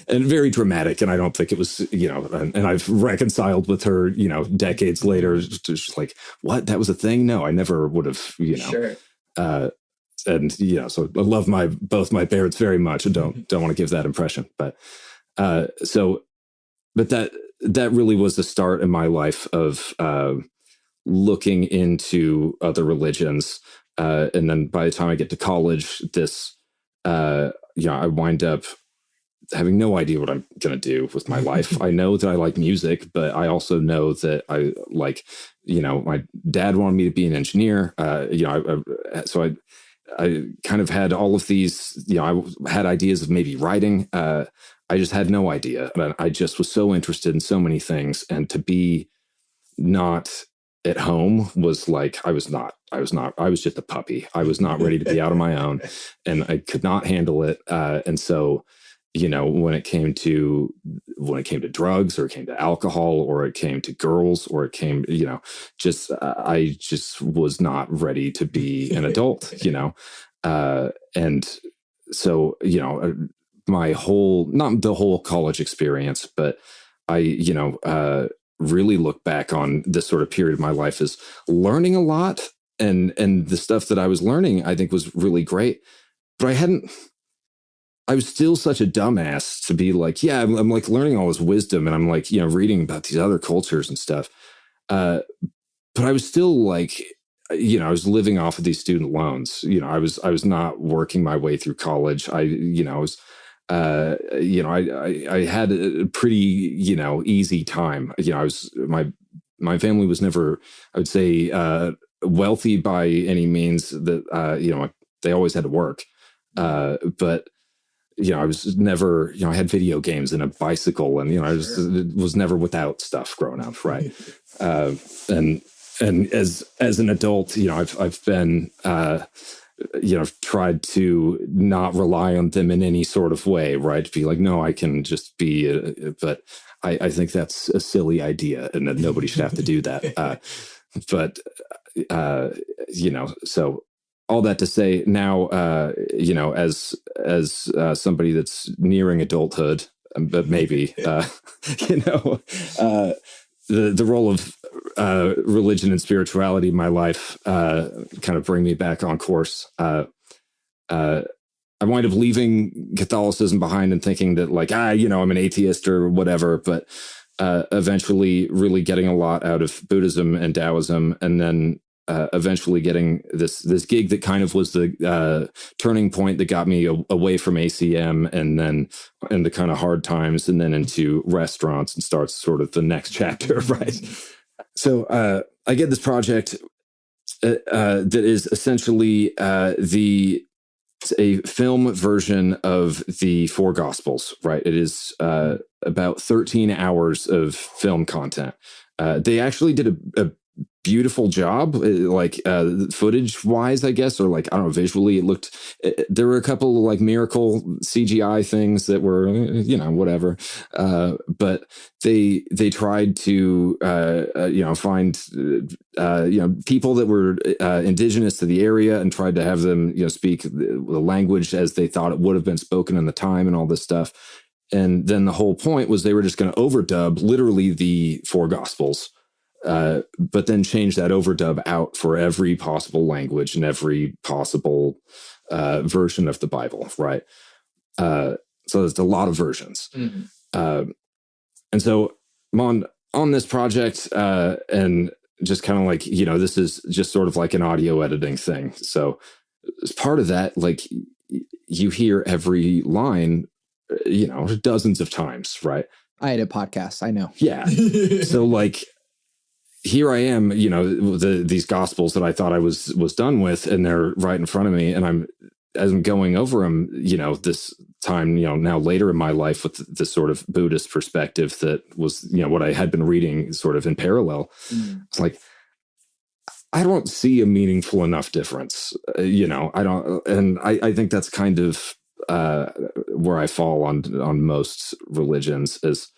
and very dramatic. And I don't think it was, and I've reconciled with her, decades later, just what, that was a thing? No, I never would have, Sure. And so I love both my parents very much, and don't want to give that impression, but but that really was the start in my life of looking into other religions, and then by the time I get to college, this I wind up having no idea what I'm going to do with my life. I know that I like music, but I also know that I my dad wanted me to be an engineer. So I kind of had all of these, I had ideas of maybe writing. I just had no idea. And I just was so interested in so many things. And to be not at home was I was just a puppy. I was not ready to be out on my own, and I could not handle it. And so, when it came to drugs, or it came to alcohol, or it came to girls, or it came, I just was not ready to be an adult, and so, my whole, not the whole college experience, but I, really look back on this sort of period of my life as learning a lot, and the stuff that I was learning, I think, was really great. But I was still such a dumbass to be like, yeah, I'm like learning all this wisdom, and I'm like, reading about these other cultures and stuff. But I was still like, I was living off of these student loans. I was not working my way through college. I was, I had a pretty, easy time. I was, my family was never, I would say, wealthy by any means. That, they always had to work. But I was never, I had video games and a bicycle, and I was never without stuff growing up, right? And as an adult, I've been, tried to not rely on them in any sort of way, right? To be like, no, I can just be, but I think that's a silly idea, and that nobody should have to do that. But so all that to say, now, as somebody that's nearing adulthood, but maybe, the role of religion and spirituality in my life kind of bring me back on course. I wind up leaving Catholicism behind and thinking that, like, I'm an atheist or whatever, but eventually really getting a lot out of Buddhism and Taoism, and then eventually getting this gig that kind of was the turning point that got me away from ACM, and then into kind of hard times, and then into restaurants, and starts sort of the next chapter, right? So I get this project that is essentially a film version of the Four Gospels, right? It is about 13 hours of film content. They actually did a beautiful job, like footage wise, I guess, or like, I don't know, visually it looked, there were a couple of like miracle CGI things that were, whatever. But they tried to, find, people that were indigenous to the area, and tried to have them, speak the language as they thought it would have been spoken in the time, and all this stuff. And then the whole point was they were just going to overdub literally the Four Gospels, but then change that overdub out for every possible language and every possible version of the Bible, right? So there's a lot of versions. Mm-hmm. And so I'm on this project, and just kind of like, this is just sort of like an audio editing thing. So as part of that, like, you hear every line, dozens of times, right? I edit podcasts, I know. Yeah. So like, here I am, these gospels that I thought I was done with, and they're right in front of me. And as I'm going over them, this time, now later in my life, with this sort of Buddhist perspective that was, what I had been reading sort of in parallel. It's like, I don't see a meaningful enough difference, I don't, and I think that's kind of where I fall on most religions is,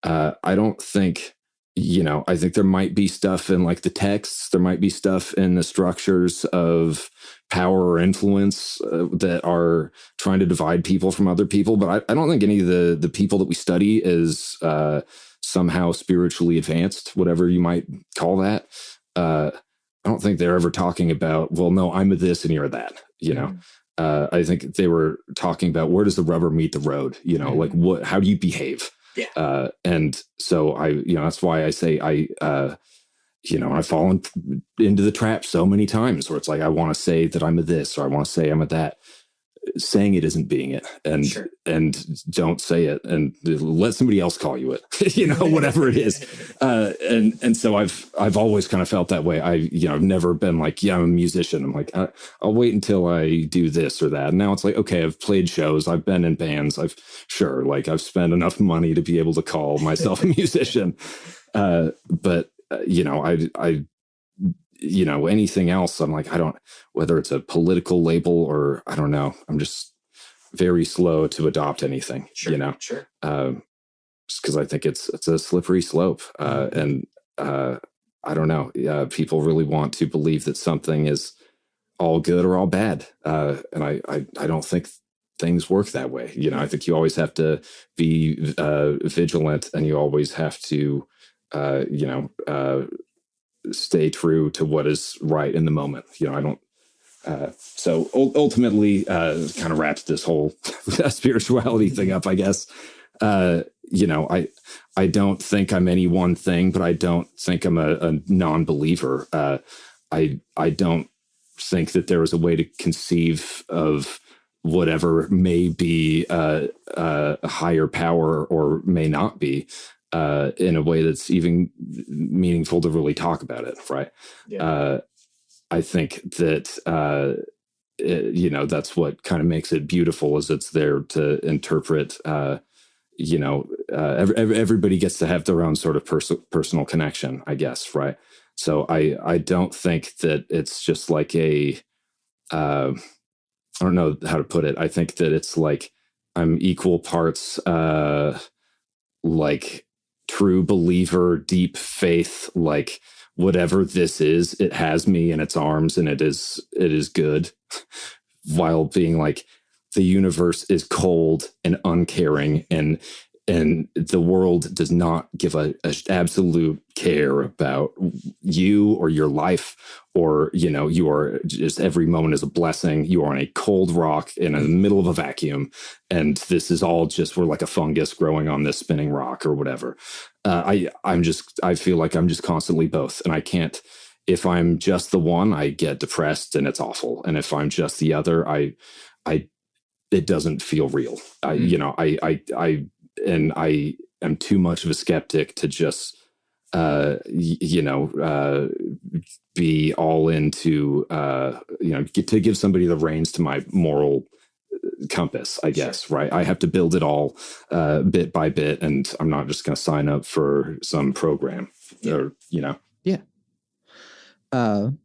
I don't think, I think there might be stuff in like the texts, there might be stuff in the structures of power or influence that are trying to divide people from other people. But I don't think any of the people that we study is somehow spiritually advanced, whatever you might call that. I don't think they're ever talking about, well, no, I'm a this and you're that, I think they were talking about, where does the rubber meet the road? Like how do you behave? Yeah. And so that's why I say I've fallen into the trap so many times where it's like, I want to say that I'm a this, or I want to say I'm a that. Saying it isn't being it, and sure. And don't say it, and let somebody else call you it, whatever it is. And so I've always kind of felt that way. I've never been like, yeah, I'm a musician. I'm like, I'll wait until I do this or that. And now it's like, okay, I've played shows, I've been in bands, I've spent enough money to be able to call myself a musician. But anything else, I'm like, I don't, whether it's a political label or I don't know, I'm just very slow to adopt anything, Sure. Just because I think it's a slippery slope. And I don't know, people really want to believe that something is all good or all bad. And I don't think things work that way. I think you always have to be vigilant, and you always have to, stay true to what is right in the moment. I don't. So ultimately, kind of wraps this whole spirituality thing up, I guess. I don't think I'm any one thing, but I don't think I'm a non-believer. I don't think that there is a way to conceive of whatever may be a higher power or may not be in a way that's even meaningful to really talk about it, right? Yeah. I think that that's what kind of makes it beautiful, is it's there to interpret. Everybody gets to have their own sort of personal connection, I guess, right? So I don't think that it's just like I don't know how to put it. I think that it's like I'm equal parts like true believer, deep faith, like whatever this is, it has me in its arms, and it is good, while being like the universe is cold and uncaring, and the world does not give a absolute care about you or your life, or you are just, every moment is a blessing. You are on a cold rock in the middle of a vacuum, and this is all just, we're like a fungus growing on this spinning rock or whatever. I feel like I'm just constantly both, and I can't. If I'm just the one, I get depressed and it's awful, and if I'm just the other, it doesn't feel real. I am too much of a skeptic to just be all into to give somebody the reins to my moral compass, I guess. Sure. Right? I have to build it all bit by bit, and I'm not just going to sign up for some program. Or yeah. I'm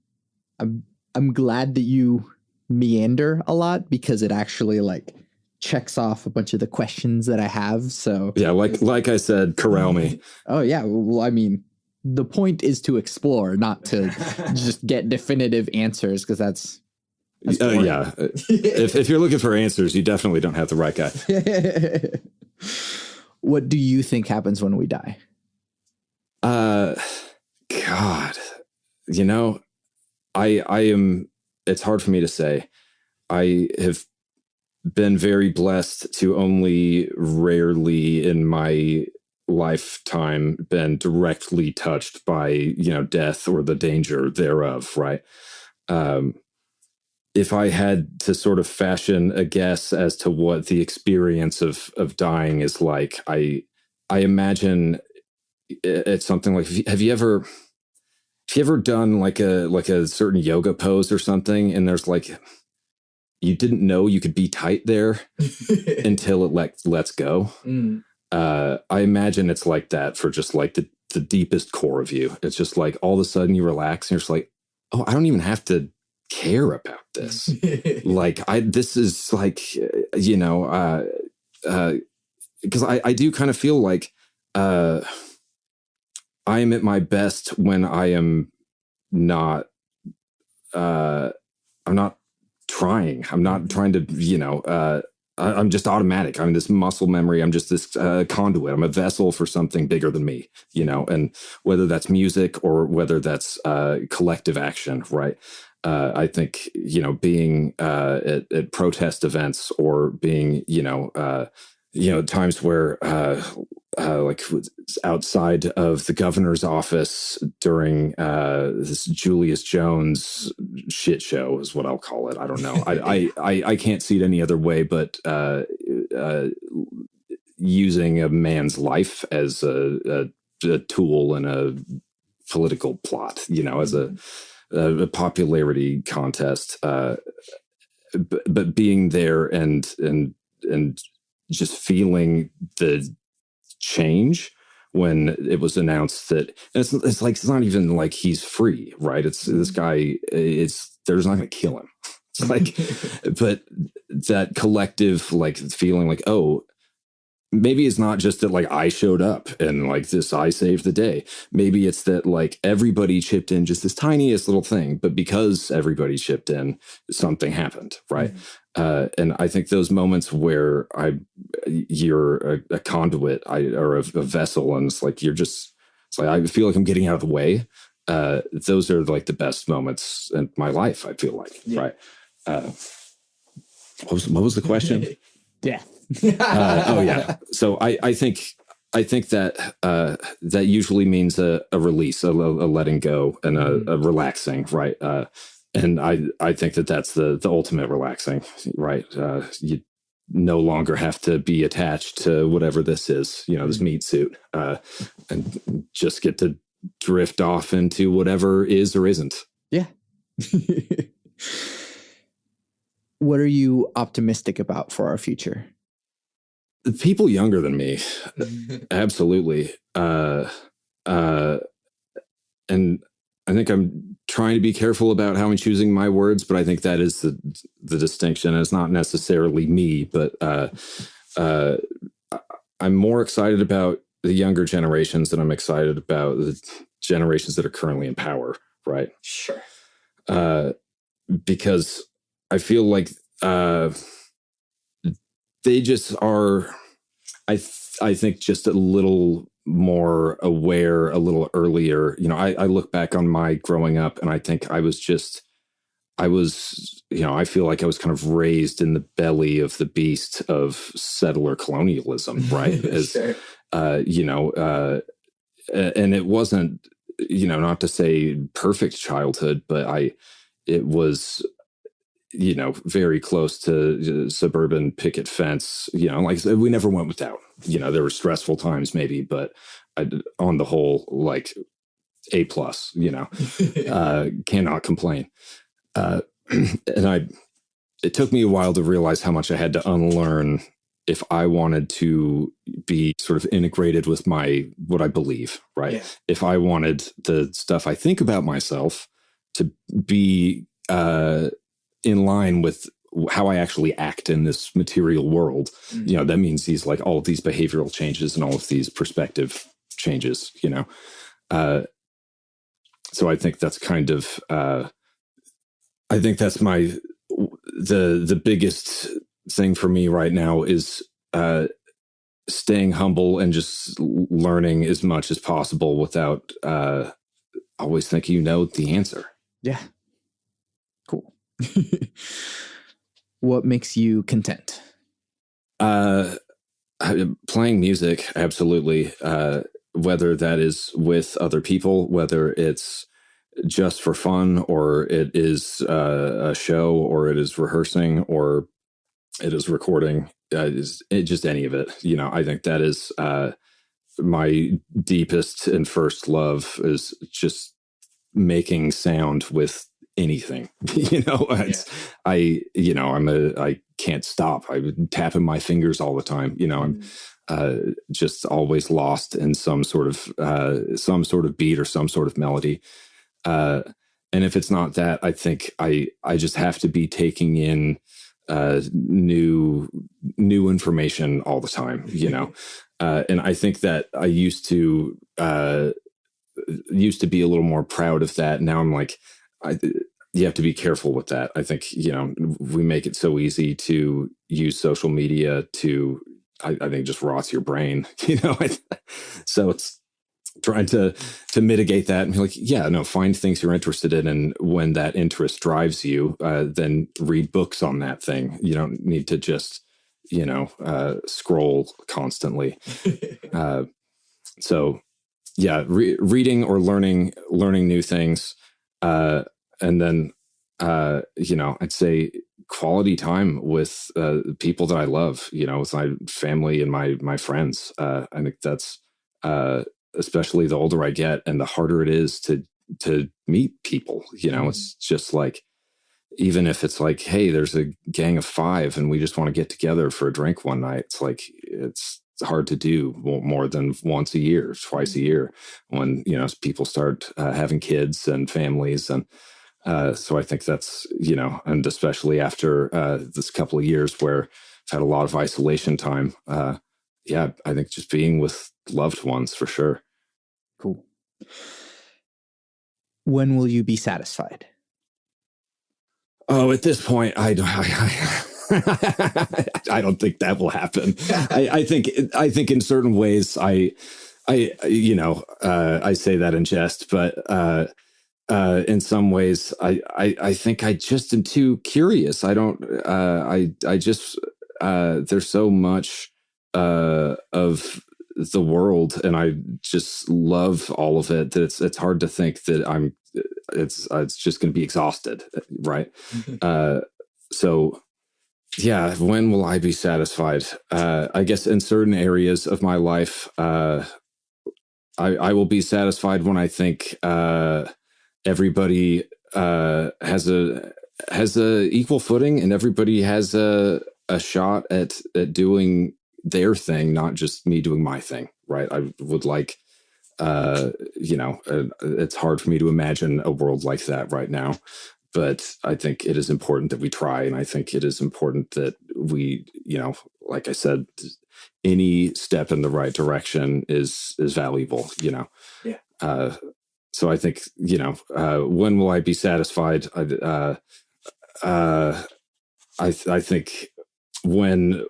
glad that you meander a lot, because it actually like checks off a bunch of the questions that I have. So yeah, like I said, corral me. Oh yeah. Well, I mean, the point is to explore, not to just get definitive answers, because that's yeah. If you're looking for answers, you definitely don't have the right guy. What do you think happens when we die? God, I am. It's hard for me to say. I have been very blessed to only rarely in my lifetime been directly touched by, death or the danger thereof. Right. If I had to sort of fashion a guess as to what the experience of dying is like, I imagine it's something like, have you ever done like a certain yoga pose or something, and there's like, you didn't know you could be tight there until it lets go. I imagine it's like that for just like the deepest core of you. It's just like all of a sudden you relax and you're just like, oh, I don't even have to care about this. Like this is like, because I do kind of feel like I am at my best when I am not, I'm not trying. I'm not trying to, I'm just automatic. I'm this muscle memory. I'm just this conduit. I'm a vessel for something bigger than me, and whether that's music or whether that's collective action, right? I think, being at protest events, or being, times where like outside of the governor's office during this Julius Jones shit show is what I'll call it. I don't know. I can't see it any other way, but using a man's life as a tool in a political plot, as a popularity contest, but being there and just feeling the change when it was announced that, and it's like, it's not even like he's free, right? It's this guy, there's not going to kill him. It's like, but that collective like feeling like, oh, maybe it's not just that like I showed up and like this, I saved the day. Maybe it's that like everybody chipped in just this tiniest little thing, but because everybody chipped in, something happened, right? And I think those moments where you're a conduit, or a vessel, and it's like it's like I feel like I'm getting out of the way. Those are like the best moments in my life. I feel like, right? What was the question? Death. Oh yeah. So I think that that usually means a release, a letting go, and a relaxing, right? And I think that that's the ultimate relaxing, right? You no longer have to be attached to whatever this is, this meat suit, and just get to drift off into whatever is or isn't. Yeah. What are you optimistic about for our future? The people younger than me, absolutely. And I think I'm trying to be careful about how I'm choosing my words, but I think that is the distinction. It's not necessarily me, but I'm more excited about the younger generations than I'm excited about the generations that are currently in power, right? Sure. Because I feel like they just are, I think, just a little more aware, a little earlier. I look back on my growing up, and I think I feel like I was kind of raised in the belly of the beast of settler colonialism, right? As Sure. And it wasn't, not to say perfect childhood, but it was, very close to suburban picket fence. Like I said, we never went without. There were stressful times maybe, but on the whole, like A+. Cannot complain. And it took me a while to realize how much I had to unlearn if I wanted to be sort of integrated with what I believe, right? Yeah. If I wanted the stuff I think about myself to be in line with how I actually act in this material world, that means all of these behavioral changes and all of these perspective changes, so I think that's kind of, I think that's the biggest thing for me right now is staying humble and just learning as much as possible without always thinking the answer. Yeah. Cool. What makes you content? Playing music, absolutely. Whether that is with other people, whether it's just for fun, or it is a show, or it is rehearsing, or it is recording, just any of it. I think that is my deepest and first love, is just making sound with anything. I can't stop. I'm tapping my fingers all the time. I'm just always lost in some sort of beat or some sort of melody. And if it's not that, I think I just have to be taking in new information all the time, and I think that I used to be a little more proud of that. Now I'm like, you have to be careful with that. I think, we make it so easy to use social media to, I think, just rots your brain, so it's trying to mitigate that and be like, find things you're interested in. And when that interest drives you, then read books on that thing. You don't need to just, scroll constantly. So yeah, reading or learning new things. And then, I'd say quality time with people that I love, with my family and my friends. I think that's, especially the older I get and the harder it is to meet people, it's just like, even if it's like, hey, there's a gang of 5 and we just want to get together for a drink one night. It's like, it's hard to do more than once a year, twice a year, when, people start having kids and families. And so I think that's, and especially after this couple of years where I've had a lot of isolation time. I think just being with loved ones, for sure. Cool. When will you be satisfied? Oh, at this point, I don't. I don't think that will happen. I think in certain ways, I say that in jest, but in some ways, I think I just am too curious. I don't. I just there's so much of the world, and I just love all of it. That it's hard to think that it's just going to be exhausted, right? So yeah, when will I be satisfied? I guess in certain areas of my life, I will be satisfied when I think everybody has a equal footing, and everybody has a shot at doing their thing, not just me doing my thing, right? I would like, it's hard for me to imagine a world like that right now, but I think it is important that we try, and I think it is important that we, like I said, any step in the right direction is valuable, Yeah. So I think, when will I be satisfied? I think when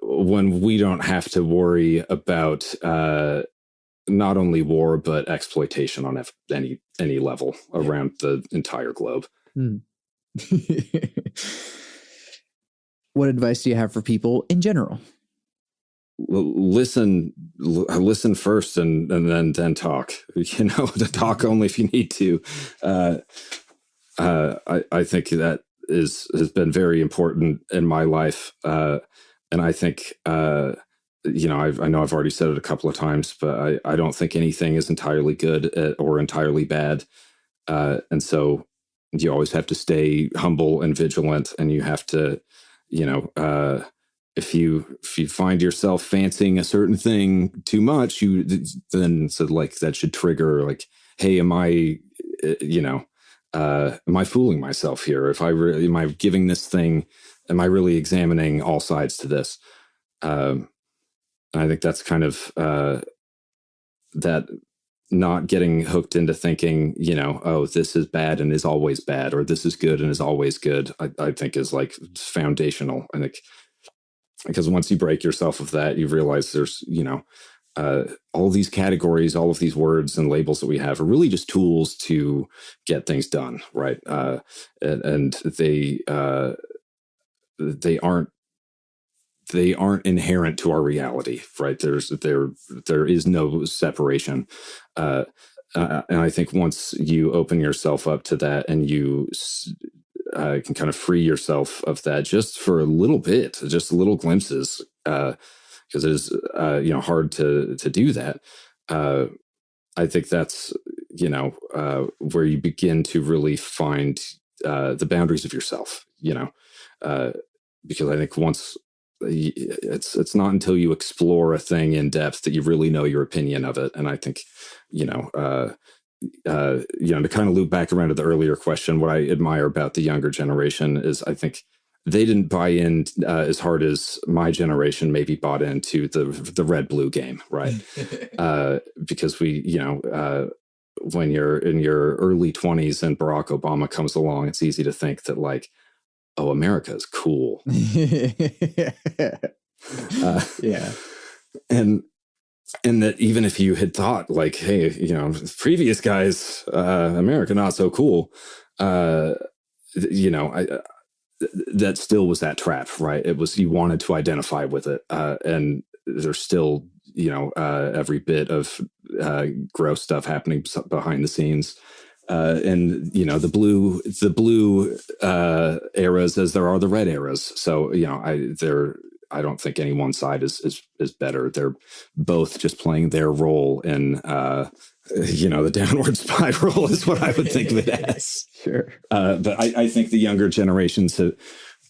we don't have to worry about not only war but exploitation on any level around the entire globe. What advice do you have for people in general? Listen first, and then talk. To talk only if you need to. I think that has been very important in my life, and I think I know I've already said it a couple of times, but I don't think anything is entirely good or entirely bad, and so you always have to stay humble and vigilant, and you have to, if you find yourself fancying a certain thing too much, that should trigger like, hey, am I fooling myself here? Am I giving this thing? Am I really examining all sides to this? I think that's kind of that. Not getting hooked into thinking, oh, this is bad and is always bad, or this is good and is always good, I think is like foundational. I think because once you break yourself of that, you realize there's, all these categories, all of these words and labels that we have are really just tools to get things done, right? And they aren't inherent to our reality, right? There is no separation. And I think once you open yourself up to that, and you can kind of free yourself of that just for a little bit, just little glimpses, because it is hard to do that. I think that's where you begin to really find the boundaries of yourself. Because I think once it's not until you explore a thing in depth that you really know your opinion of it. And I think, to kind of loop back around to the earlier question, what I admire about the younger generation is I think they didn't buy in as hard as my generation maybe bought into the red-blue game, right? Because when you're in your early 20s and Barack Obama comes along, it's easy to think that like, oh, America is cool. Yeah. And that even if you had thought like, hey, previous guys, America not so cool, that still was that trap, right? It was, you wanted to identify with it. And there's still, every bit of gross stuff happening behind the scenes. And the blue eras as there are the red eras. So I don't think any one side is better. They're both just playing their role in the downward spiral is what I would think of it as. Sure. But I think the younger generations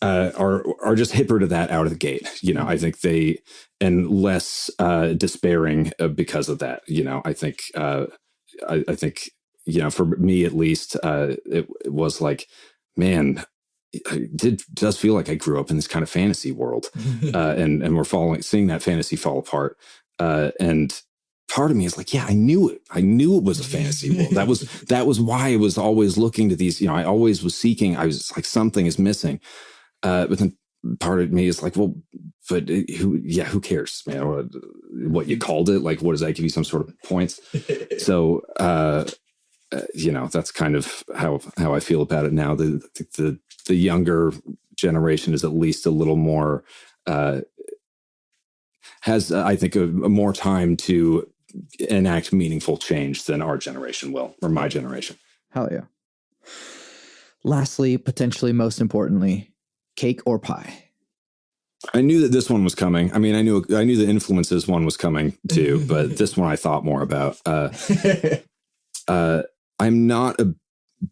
are just hipper to that out of the gate. I think and less despairing because of that. I think for me at least, it was like, man, it does feel like I grew up in this kind of fantasy world, and we're seeing that fantasy fall apart. And part of me is like, yeah, I knew it. I knew it was a fantasy world. That was why I was always looking to these. I always was seeking. I was like, something is missing. But then part of me is like, well, but who cares, man? What you called it? Like, what does that give you some sort of points? So, that's kind of how I feel about it now. The younger generation is at least a little more, has, I think, a more time to enact meaningful change than our generation will, or my generation. Hell yeah. Lastly, potentially most importantly, cake or pie? I knew that this one was coming. I mean, I knew the influences one was coming too, but this one I thought more about. I'm not a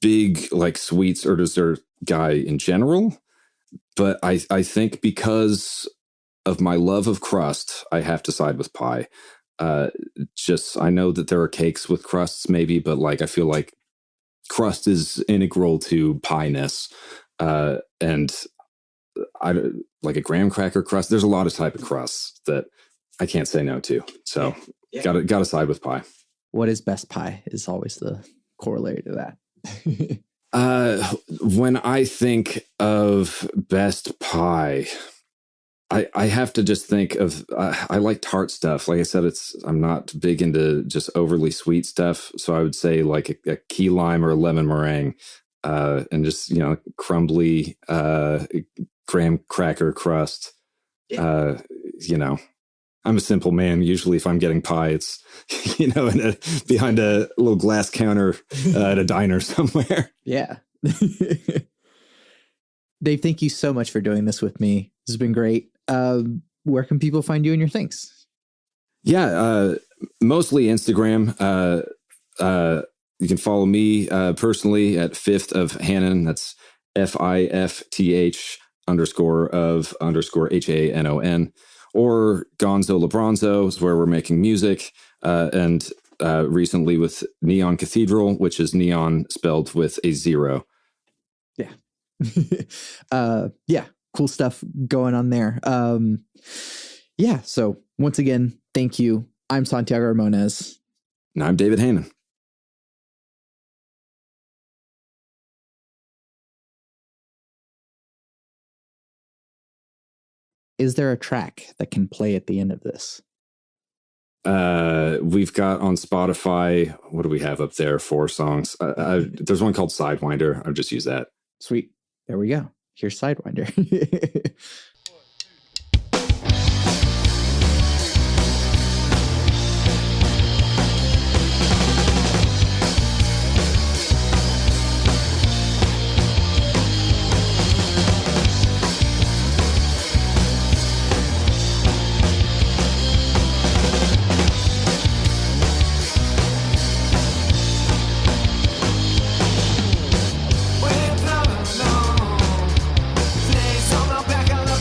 big like sweets or dessert guy in general, but I think because of my love of crust, I have to side with pie. I know that there are cakes with crusts maybe, but like I feel like crust is integral to pie-ness. And I like a graham cracker crust. There's a lot of type of crusts that I can't say no to. So gotta side with pie. What is best pie is always the corollary to that. When I think of best pie, I have to just think of, I like tart stuff. Like I said, I'm not big into just overly sweet stuff. So I would say like a key lime or a lemon meringue, and just, crumbly, graham cracker crust. I'm a simple man. Usually if I'm getting pie, it's, behind a little glass counter at a diner somewhere. Yeah. Dave, thank you so much for doing this with me. This has been great. Where can people find you and your things? Yeah, mostly Instagram. You can follow me personally at 5th of Hanon. That's FIFTH _of HANON. Or Gonzo LeBronzo is where we're making music. And recently with Neon Cathedral, which is neon spelled with a 0. Yeah. Cool stuff going on there. So once again, thank you. I'm Santiago Ramones. And I'm David Hanon. Is there a track that can play at the end of this? We've got on Spotify, what do we have up there? 4 songs. There's one called Sidewinder. I've just used that. Sweet. There we go. Here's Sidewinder. We're traveling along, place on the back of the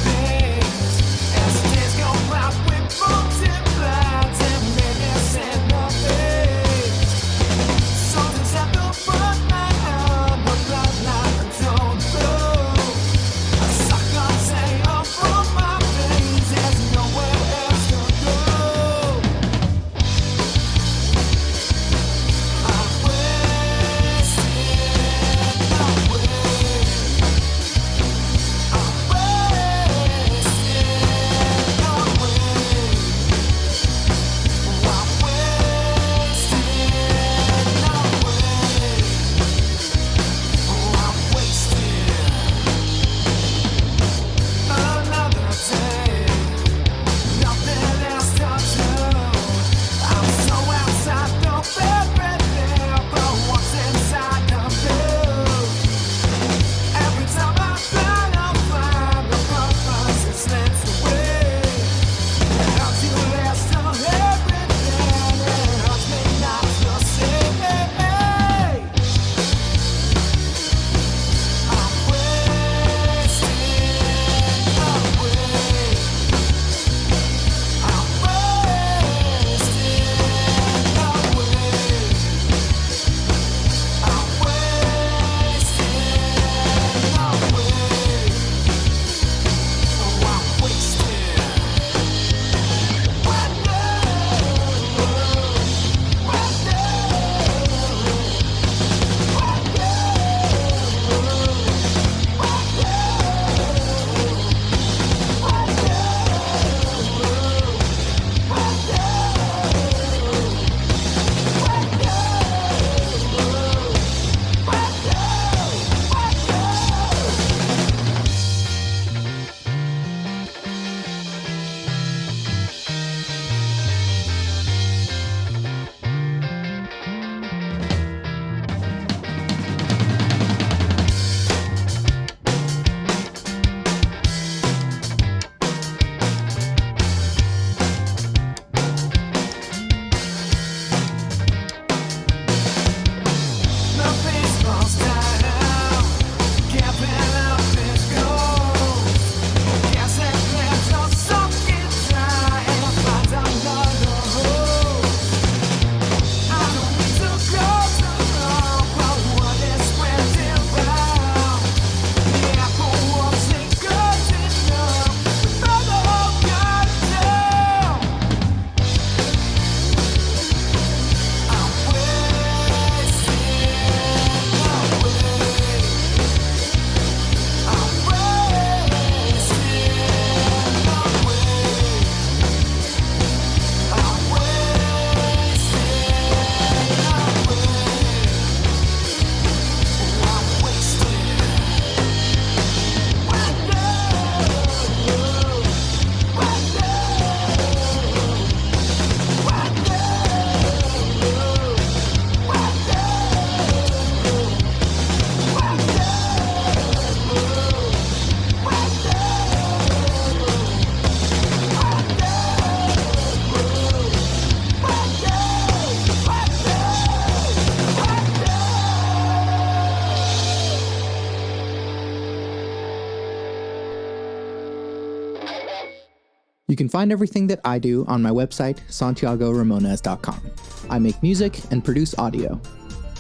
can find everything that I do on my website, santiagoramones.com. I make music and produce audio.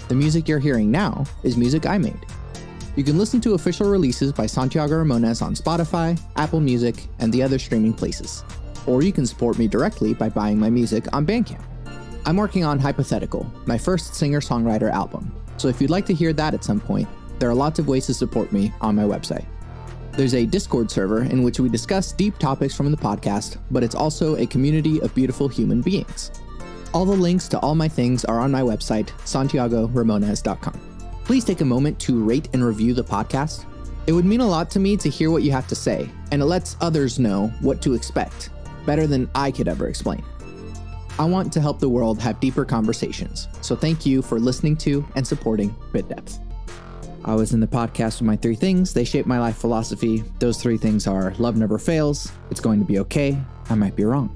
The music you're hearing now is music I made. You can listen to official releases by Santiago Ramones on Spotify, Apple Music, and the other streaming places. Or you can support me directly by buying my music on Bandcamp. I'm working on Hypothetical, my first singer-songwriter album, so if you'd like to hear that at some point, there are lots of ways to support me on my website. There's a Discord server in which we discuss deep topics from the podcast, but it's also a community of beautiful human beings. All the links to all my things are on my website, santiagoramones.com. Please take a moment to rate and review the podcast. It would mean a lot to me to hear what you have to say, and it lets others know what to expect, better than I could ever explain. I want to help the world have deeper conversations, so thank you for listening to and supporting Bit Depth. I was in the podcast with my 3 things. They shape my life philosophy. Those 3 things are: love never fails, it's going to be okay, I might be wrong.